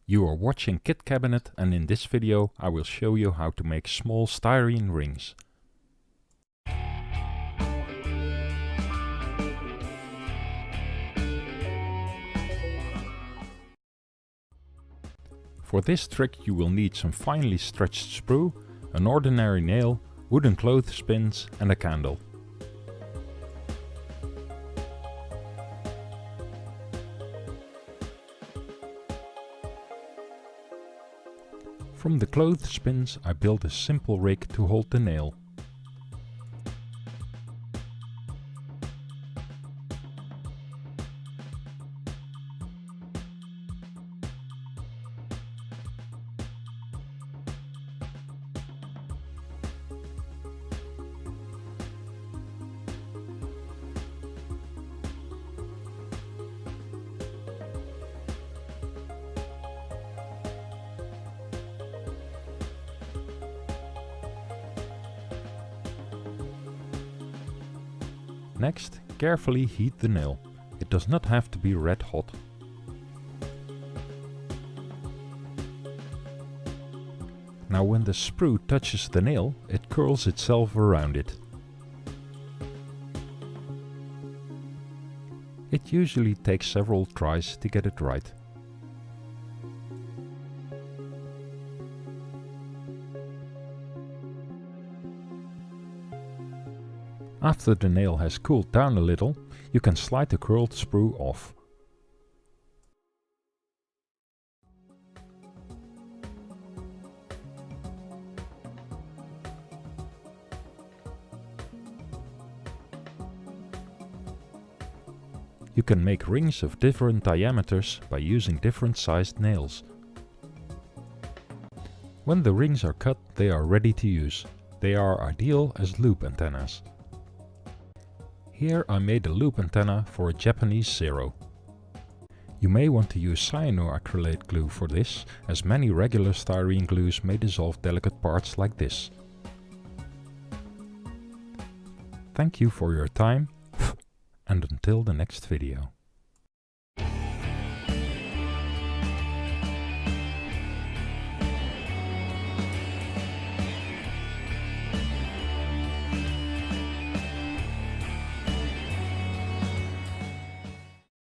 You are watching Kabinet, and in this video I will show you how to make small styrene rings. For this trick you will need some finely stretched sprue, an ordinary nail, wooden clothespins and a candle. From the clothespins I built a simple rig to hold the nail. Next, carefully heat the nail. It does not have to be red hot. Now when the sprue touches the nail, it curls itself around it. It usually takes several tries to get it right. After the nail has cooled down a little, you can slide the curled sprue off. You can make rings of different diameters by using different sized nails. When the rings are cut, they are ready to use. They are ideal as loop antennas. Here I made a loop antenna for a Japanese Zero. You may want to use cyanoacrylate glue for this, as many regular styrene glues may dissolve delicate parts like this. Thank you for your time, and until the next video.